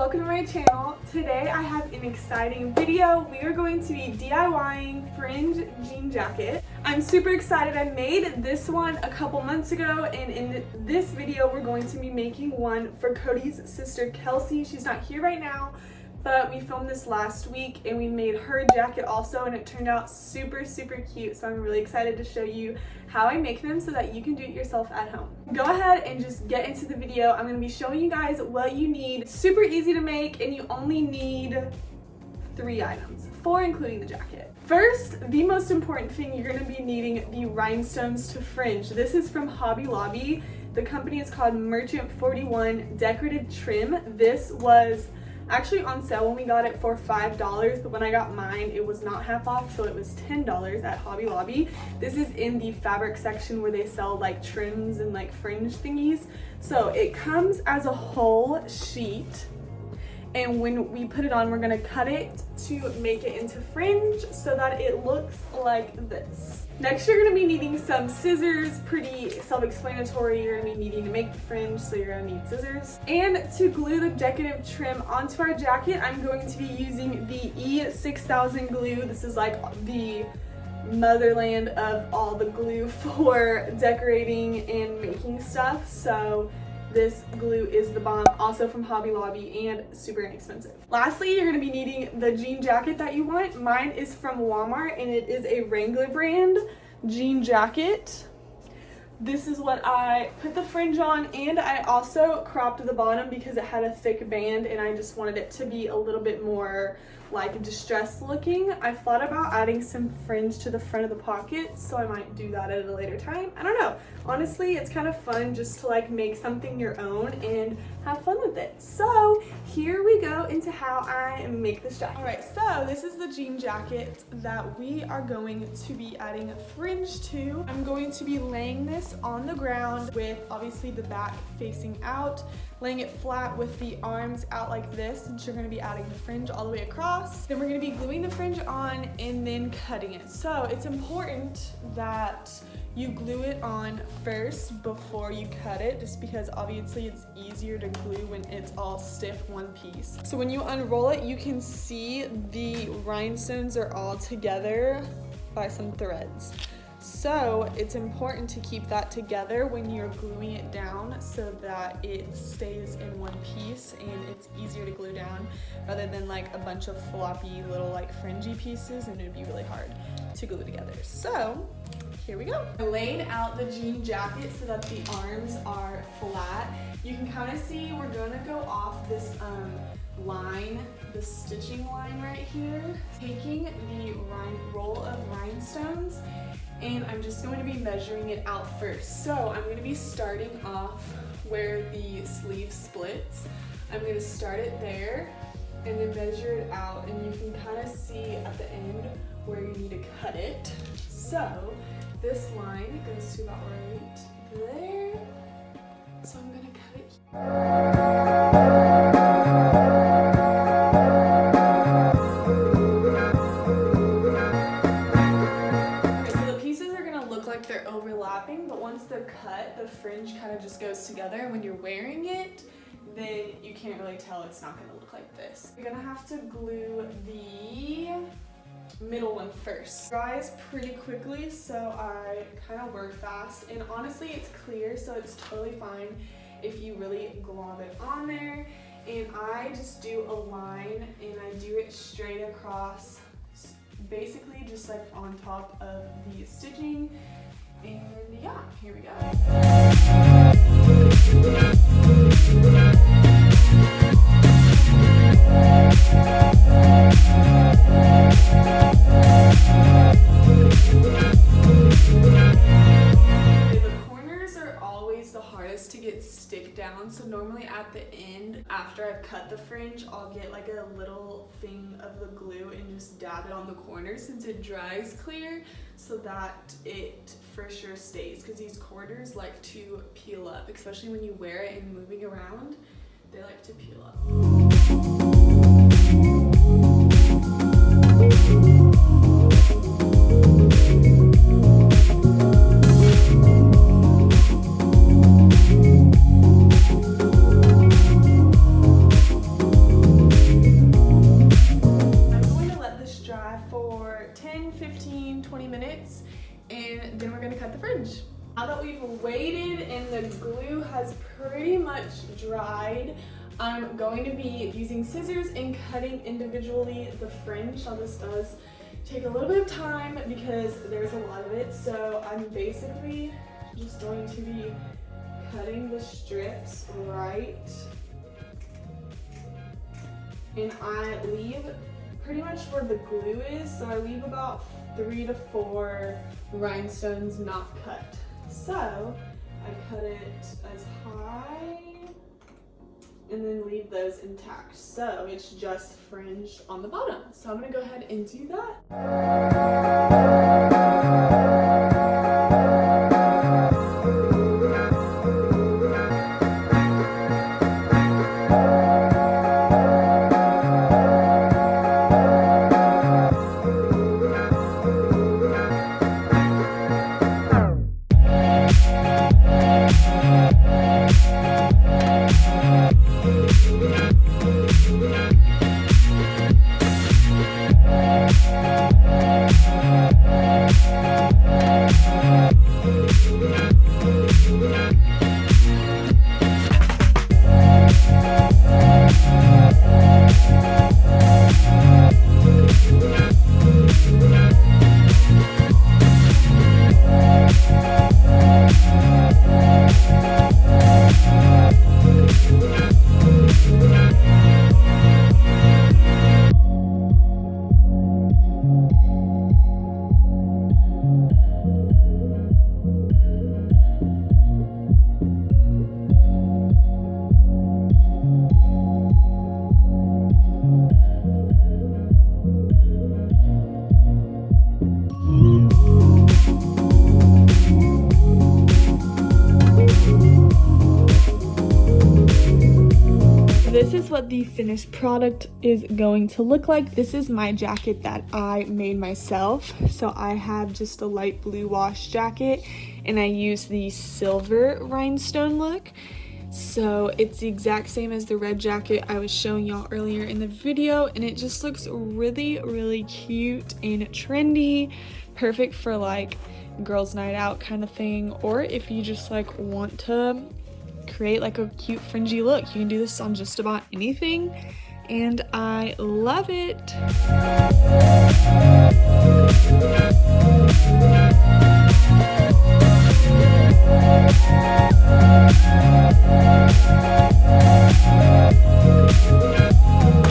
welcome to my channel. Today I have an exciting video. We are going to be DIYing Fringe jean jacket. I'm super excited. I made this one a couple months ago, and in this video we're going to be making one for Cody's sister Kelsey. She's not here right now, but we filmed this last week and we made her jacket also, and it turned out super cute. So I'm really excited to show you how I make them so that you can do it yourself at home. Go ahead and just get into the video. I'm going to be showing you guys what you need. It's super easy to make and you only need 3 items, 4 including the jacket. First, the most important thing, you're going to be needing the rhinestones to fringe. This is from Hobby Lobby. The company is called Merchant 41 Decorative Trim. This was actually on sale when we got it for $5, but when I got mine it was not half off, so it was $10 at Hobby Lobby. This is in the fabric section where they sell like trims and like fringe thingies. So it comes as a whole sheet, and when we put it on we're going to cut it to make it into fringe so that it looks like this. Next, you're going to be needing some scissors. Pretty self-explanatory. You're going to be needing to make the fringe, so you're going to need scissors. And to glue the decorative trim onto our jacket, I'm going to be using the E6000 glue. This is like the motherland of all the glue for decorating and making stuff. So this glue is the bomb, also from Hobby Lobby and super inexpensive. Lastly, you're going to be needing the jean jacket that you want. Mine is from Walmart and it is a Wrangler brand jean jacket. This is what I put the fringe on, and I also cropped the bottom because it had a thick band and I just wanted it to be a little bit more like distressed looking. I thought about adding some fringe to the front of the pocket, so I might do that at a later time. I don't know. Honestly, it's kind of fun just to like make something your own and have fun with it. So here we go into how I make this jacket. All right, so this is the jean jacket that we are going to be adding fringe to. I'm going to be laying this on the ground with obviously the back facing out, laying it flat with the arms out like this, since you're going to be adding the fringe all the way across. Then we're going to be gluing the fringe on and then cutting it. So it's important that you glue it on first before you cut it, just because obviously it's easier to glue when it's all stiff one piece. So when you unroll it, you can see the rhinestones are all together by some threads. So it's important to keep that together when you're gluing it down so that it stays in one piece and it's easier to glue down, rather than like a bunch of floppy little like fringy pieces, and it would be really hard to glue together. So here we go. I laid out the jean jacket so that the arms are flat. You can kind of see we're going to go off this line, the stitching line right here, taking the roll of rhinestones, and I'm just going to be measuring it out first. So I'm going to be starting off where the sleeve splits. I'm going to start it there and then measure it out, and you can kind of see at the end where you need to cut it. So this line goes to about right there. So I'm going to cut it overlapping, but once they're cut, the fringe kind of just goes together, and when you're wearing it, then you can't really tell. It's not going to look like this. You're going to have to glue the middle one first. It dries pretty quickly, so I kind of work fast, and honestly it's clear, so it's totally fine if you really glob it on there. And I just do a line and I do it straight across, basically just like on top of the stitching. And yeah, here we go. The corners are always the hardest to get stick down, so normally at the end, after I've cut the fringe, I'll get like a little thing of the glue and just dab it on the corner since it dries clear, so that it for sure stays, because these corners like to peel up, especially when you wear it and moving around, they like to peel up. glue has pretty much dried, I'm going to be using scissors and cutting individually the fringe. Now this does take a little bit of time because there's a lot of it, so I'm basically just going to be cutting the strips right, and I leave pretty much where the glue is, so I leave about 3 to 4 rhinestones not cut. So I cut it as high and then leave those intact. So it's just fringed on the bottom. So I'm gonna go ahead and do that. This is what the finished product is going to look like. This is my jacket that I made myself. So I have just a light blue wash jacket and I used the silver rhinestone look. So it's the exact same as the red jacket I was showing y'all earlier in the video, and it just looks really, really cute and trendy. Perfect for like girls' night out kind of thing, or if you just like want to create like a cute fringy look. You can do this on just about anything, and I love it.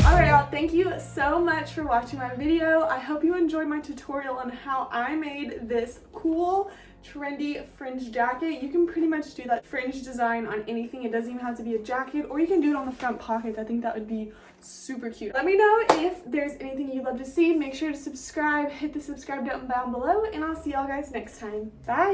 Alright y'all, thank you so much for watching my video. I hope you enjoyed my tutorial on how I made this cool trendy fringe jacket. You can pretty much do that fringe design on anything. It doesn't even have to be a jacket, or you can do it on the front pockets. I think that would be super cute. Let me know if there's anything you'd love to see. Make sure to subscribe, hit the subscribe button down below, and I'll see y'all guys next time. Bye!